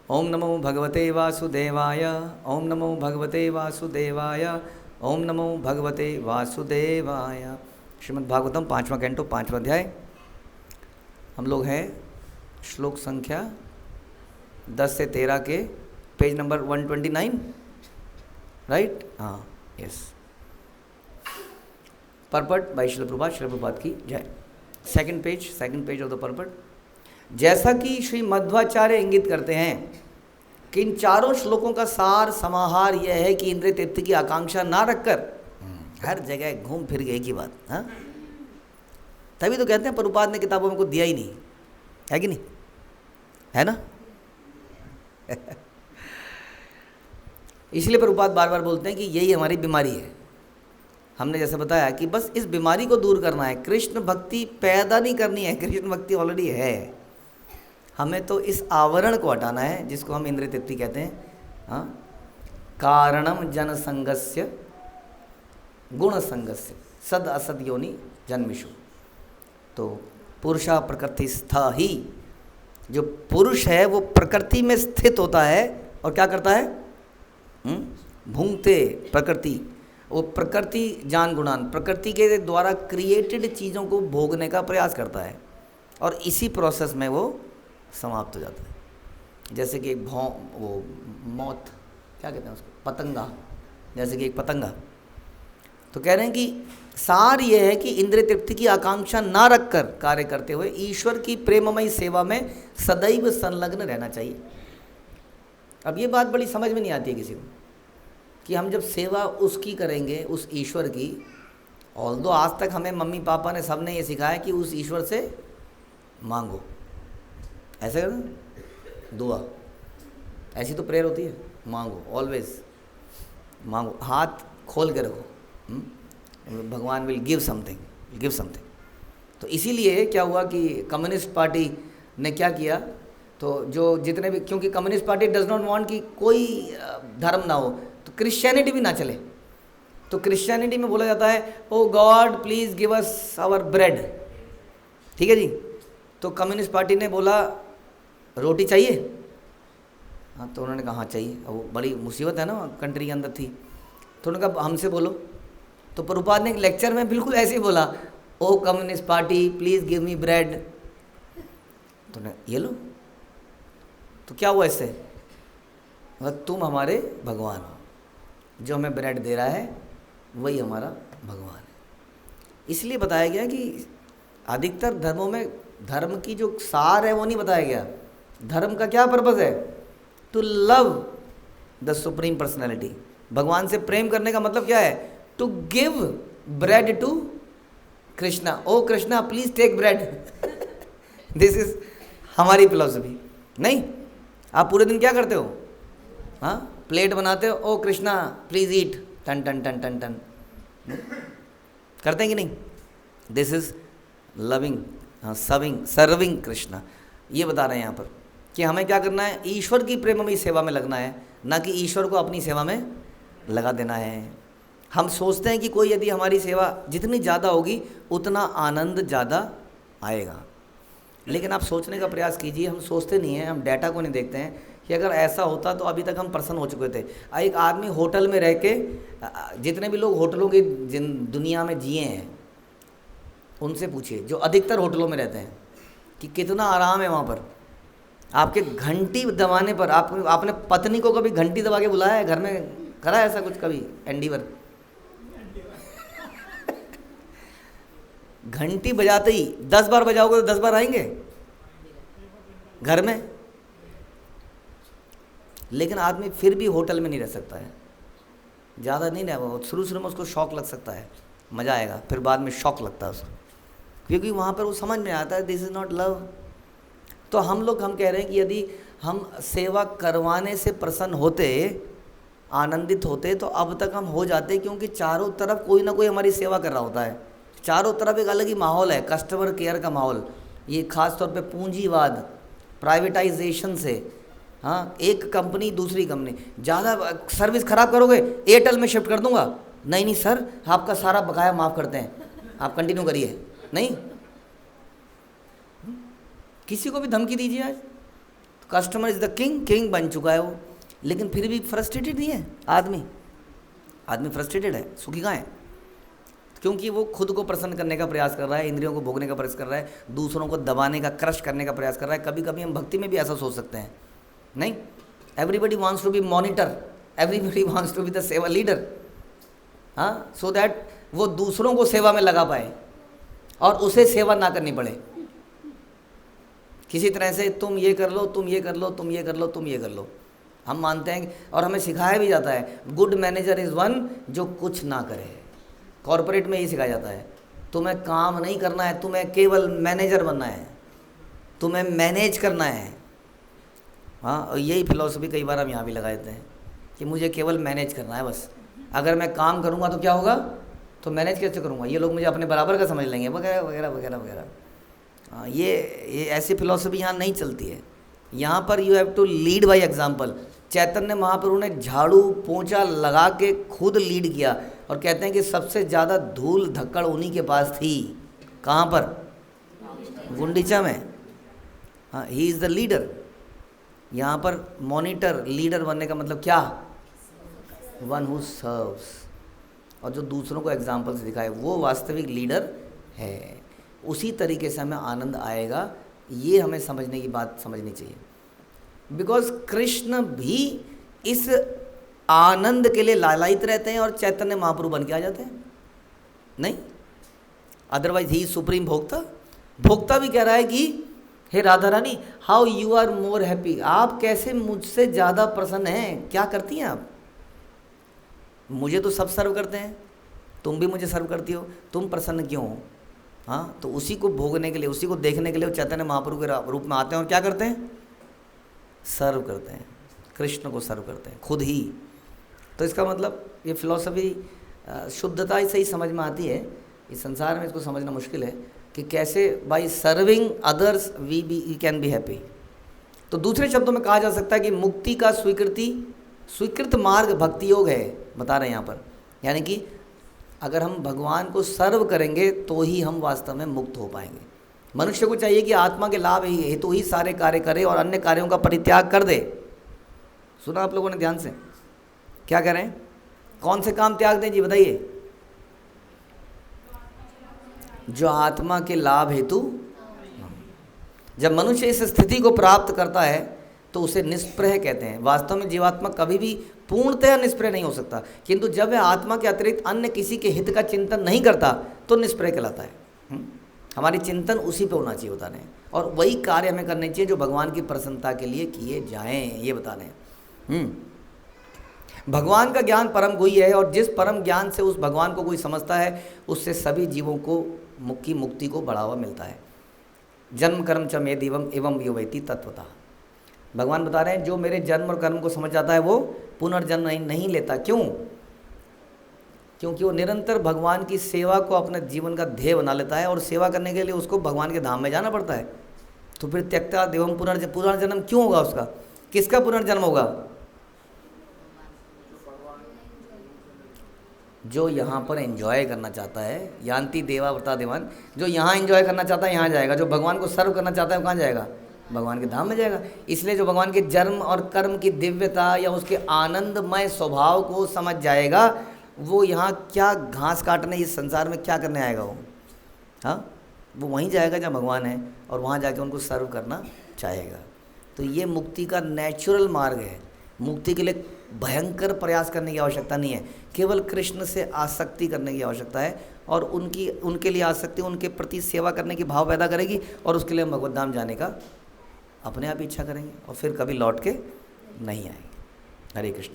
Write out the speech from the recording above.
ओम नमो भगवते वासुदेवाय। ओम नमो भगवते वासुदेवाय। ओम नमो भगवते वासुदेवाय। श्रीमद् भागवतम 5वां कैंटो 5वां अध्याय। हम लोग हैं श्लोक संख्या 10 से 13 के पेज नंबर 129, राइट? हाँ, yes. Purport by Srila Prabhupada की जय। Second page of the purport. जैसा कि श्री मध्वाचार्य इंगित करते हैं कि इन चारों श्लोकों का सार समाहार यह है कि इंद्रिय तृप्ति की आकांक्षा ना रखकर हर जगह घूम फिर गए की बात। हाँ, तभी तो कहते हैं प्रभुपाद ने किताबों में कुछ दिया ही नहीं है, कि नहीं है ना? इसलिए प्रभुपाद बार बार बोलते हैं कि यही हमारी बीमारी है। हमने जैसे बताया कि बस इस बीमारी को दूर करना है, कृष्ण भक्ति पैदा नहीं करनी है, कृष्ण भक्ति ऑलरेडी है। हमें तो इस आवरण को हटाना है जिसको हम इंद्रिय तृप्ति कहते हैं। हाँ, कारणम जन संगस्य गुण संगस्य सद असद योनि जन्मिषु। तो पुरुषा प्रकृति स्था ही, जो पुरुष है वो प्रकृति में स्थित होता है और क्या करता है? भूंगते प्रकृति, वो प्रकृति जान गुणान, प्रकृति के द्वारा क्रिएटेड चीज़ों को भोगने का प्रयास करता है और इसी प्रोसेस में वो समाप्त हो जाता है। जैसे कि एक वो मौत, क्या कहते हैं उसको, पतंगा, जैसे कि एक पतंगा। तो कह रहे हैं कि सार ये है कि इंद्रिय तृप्ति की आकांक्षा ना रखकर कार्य करते हुए ईश्वर की प्रेममयी सेवा में सदैव संलग्न रहना चाहिए। अब ये बात बड़ी समझ में नहीं आती है किसी को कि हम जब सेवा उसकी करेंगे, उस ईश्वर की, ऑल्दो आज तक हमें मम्मी पापा ने सबने ये सिखाया कि उस ईश्वर से मांगो, ऐसे करो, दुआ, ऐसी तो प्रेयर होती है, मांगो, ऑलवेज मांगो, हाथ खोल के रखो, भगवान विल गिव समथिंग। तो इसीलिए क्या हुआ कि कम्युनिस्ट पार्टी ने क्या किया, तो जो जितने भी, क्योंकि communist party does not want कि कोई धर्म ना हो, तो क्रिश्चियनिटी भी ना चले। तो क्रिश्चियनिटी में बोला जाता है, O God please give us our bread, ठीक है जी। तो कम्युनिस्ट पार्टी ने बोला रोटी चाहिए, हाँ, तो उन्होंने कहा हाँ चाहिए। वो बड़ी मुसीबत है ना, कंट्री के अंदर थी। तो उन्होंने कहा हमसे बोलो। तो प्रभुपाद ने एक लेक्चर में बिल्कुल ऐसे ही बोला, O communist party please give me bread. तो ये लो। तो क्या हुआ इससे? तुम हमारे भगवान हो, जो हमें ब्रेड दे रहा है वही हमारा भगवान है। इसलिए बताया गया कि अधिकतर धर्मों में धर्म की जो सार है वो नहीं बताया गया। धर्म का क्या पर्पस है? To love the supreme personality. भगवान से प्रेम करने का मतलब क्या है? To give bread to Krishna. Oh Krishna please take bread. This is हमारी फिलॉसफी। नहीं, आप पूरे दिन क्या करते हो? हाँ, प्लेट बनाते हो, ओ कृष्णा प्लीज ईट, टन टन टन टन टन, करते हैं कि नहीं? This is loving, serving Krishna. ये बता रहे हैं यहाँ पर कि हमें क्या करना है? ईश्वर की प्रेममयी सेवा में लगना है, ना कि ईश्वर को अपनी सेवा में लगा देना है। हम सोचते हैं कि कोई यदि हमारी सेवा जितनी ज़्यादा होगी उतना आनंद ज़्यादा आएगा, लेकिन आप सोचने का प्रयास कीजिए। हम सोचते नहीं हैं, हम डाटा को नहीं देखते हैं कि अगर ऐसा होता तो अभी तक हम प्रसन्न हो चुके थे। एक आदमी होटल में रह के, जितने भी लोग होटलों की दुनिया में जिए हैं उनसे पूछिए, जो अधिकतर होटलों में रहते हैं, कि कितना आराम है वहाँ पर। आपके घंटी दबाने पर, आपने पत्नी को कभी घंटी दबा के बुलाया है घर में? करा है ऐसा कुछ कभी एंडीवर? घंटी बजाते ही 10 बार बजाओगे तो 10 बार आएंगे घर में। लेकिन आदमी फिर भी होटल में नहीं रह सकता है, ज़्यादा नहीं रह। शुरू में उसको शौक लग सकता है, मज़ा आएगा, फिर बाद में शौक लगता है उसको, क्योंकि वहाँ पर वो समझ में आता है दिस इज़ नॉट लव। तो हम कह रहे हैं कि यदि हम सेवा करवाने से प्रसन्न होते, आनंदित होते, तो अब तक हम हो जाते, क्योंकि चारों तरफ कोई ना कोई हमारी सेवा कर रहा होता है। चारों तरफ एक अलग ही माहौल है, कस्टमर केयर का माहौल। ये खास तौर पे पूंजीवाद, प्राइवेटाइजेशन से, हाँ, एक कंपनी दूसरी कंपनी, ज़्यादा सर्विस खराब करोगे एयरटेल में शिफ्ट कर दूंगा। नहीं सर, आपका सारा बकाया माफ़ करते हैं, आप कंटिन्यू करिए। नहीं, किसी को भी धमकी दीजिए आज, customer is the king, king बन चुका है वो, लेकिन फिर भी फ्रस्ट्रेटेड नहीं है आदमी फ्रस्ट्रेटेड है, सुखी कहाँ है? क्योंकि वो खुद को प्रसन्न करने का प्रयास कर रहा है, इंद्रियों को भोगने का प्रयास कर रहा है, दूसरों को दबाने का, क्रश करने का प्रयास कर रहा है। कभी कभी हम भक्ति में भी ऐसा सोच सकते हैं, नहीं, everybody wants to be monitor, everybody wants to be the seva leader, हाँ, सो दैट वो दूसरों को सेवा में लगा पाए और उसे सेवा ना करनी पड़े। किसी तरह से तुम ये कर लो, तुम ये कर लो, तुम ये कर लो, तुम ये कर लो, हम मानते हैं और हमें सिखाया भी जाता है, गुड मैनेजर इज़ वन जो कुछ ना करे। कॉरपोरेट में यही सिखाया जाता है, तुम्हें काम नहीं करना है, तुम्हें केवल मैनेजर बनना है, तुम्हें मैनेज करना है। हाँ, और यही फिलॉसफी कई बार हम यहाँ भी लगा देते हैं कि मुझे केवल मैनेज करना है बस, अगर मैं काम करूँगा तो क्या होगा, तो मैनेज कैसे करूँगा, ये लोग मुझे अपने बराबर का समझ लेंगे, वगैरह वगैरह वगैरह वगैरह। हाँ, ये ऐसी फिलॉसफी यहाँ नहीं चलती है। यहाँ पर you have to lead by example. Chaitanya Mahaprabhu ने झाड़ू पोंछा लगा के खुद लीड किया और कहते हैं कि सबसे ज़्यादा धूल धक्कड़ उन्हीं के पास थी। कहाँ पर? गुंडीचा में। हाँ, ही इज़ द लीडर। यहाँ पर मॉनिटर, लीडर बनने का मतलब क्या? वन हु सर्व्स, और जो दूसरों को एग्जाम्पल से दिखाए वो वास्तविक लीडर है। उसी तरीके से हमें आनंद आएगा, ये हमें समझने की बात समझनी चाहिए। बिकॉज कृष्ण भी इस आनंद के लिए लालायित रहते हैं और चैतन्य महाप्रभु बन के आ जाते हैं, नहीं, अदरवाइज ही सुप्रीम भोक्ता। भोक्ता भी कह रहा है कि हे Radha Rani, how you are more happy, आप कैसे मुझसे ज़्यादा प्रसन्न हैं, क्या करती हैं आप? मुझे तो सब सर्व करते हैं, तुम भी मुझे सर्व करती हो, तुम प्रसन्न क्यों हो? हाँ, तो उसी को भोगने के लिए, उसी को देखने के लिए वो चैतन्य महाप्रभु के रूप में आते हैं और क्या करते हैं? सर्व करते हैं, कृष्ण को सर्व करते हैं खुद ही। तो इसका मतलब ये फिलॉसफी शुद्धता से ही समझ में आती है। इस संसार में इसको समझना मुश्किल है कि कैसे by serving others we can be happy. तो दूसरे शब्दों में कहा जा सकता है कि मुक्ति का स्वीकृत मार्ग भक्ति योग है, बता रहे हैं यहाँ पर। यानी कि अगर हम भगवान को सर्व करेंगे तो ही हम वास्तव में मुक्त हो पाएंगे। मनुष्य को चाहिए कि आत्मा के लाभ हेतु ही सारे कार्य करे और अन्य कार्यों का परित्याग कर दे। सुना आप लोगों ने ध्यान से? क्या कह रहे हैं? कौन से काम त्याग दें जी, बताइए? जो आत्मा के लाभ हेतु। जब मनुष्य इस स्थिति को प्राप्त करता है तो उसे निष्प्रह कहते हैं। वास्तव में जीवात्मा कभी भी पूर्णतया निष्प्रह नहीं हो सकता, किंतु जब वह आत्मा के अतिरिक्त अन्य किसी के हित का चिंतन नहीं करता तो निष्प्रह कहलाता है। हमारी चिंतन उसी पे होना चाहिए, बता रहे हैं, और वही कार्य हमें करने चाहिए जो भगवान की प्रसन्नता के लिए किए जाएं, ये बता रहे हैं। भगवान का ज्ञान परम गुह्य है और जिस परम ज्ञान से उस भगवान को कोई समझता है उससे सभी जीवों को मुक्ति को बढ़ावा मिलता है। जन्म कर्म च मेद एवं यो वैति तत्वतः। भगवान बता रहे हैं जो मेरे जन्म और कर्म को समझ जाता है वो पुनर्जन्म नहीं लेता। क्यों? क्योंकि वो निरंतर भगवान की सेवा को अपने जीवन का ध्येय बना लेता है और सेवा करने के लिए उसको भगवान के धाम में जाना पड़ता है। तो फिर त्यक्ता देवम पुनर्जन्म क्यों होगा उसका? किसका पुनर्जन्म होगा? जो यहाँ पर एंजॉय करना चाहता है, यान्ति देवा व्रता देवान, जो यहाँ एंजॉय करना चाहता है यहाँ जाएगा, जो भगवान को सर्व करना चाहता है वो कहाँ जाएगा? भगवान के धाम में जाएगा। इसलिए जो भगवान के जन्म और कर्म की दिव्यता या उसके आनंदमय स्वभाव को समझ जाएगा वो यहाँ क्या घास काटने इस संसार में क्या करने आएगा वो? हाँ, वो वहीं जाएगा जहाँ भगवान है और वहाँ जाके उनको सर्व करना चाहेगा। तो ये मुक्ति का नेचुरल मार्ग है। मुक्ति के लिए भयंकर प्रयास करने की आवश्यकता नहीं है, केवल कृष्ण से आसक्ति करने की आवश्यकता है और उनके लिए आसक्ति उनके प्रति सेवा करने की भाव पैदा करेगी और उसके लिए हम भगवत धाम जाने का अपने आप इच्छा करेंगे और फिर कभी लौट के नहीं आएंगे। हरे कृष्ण।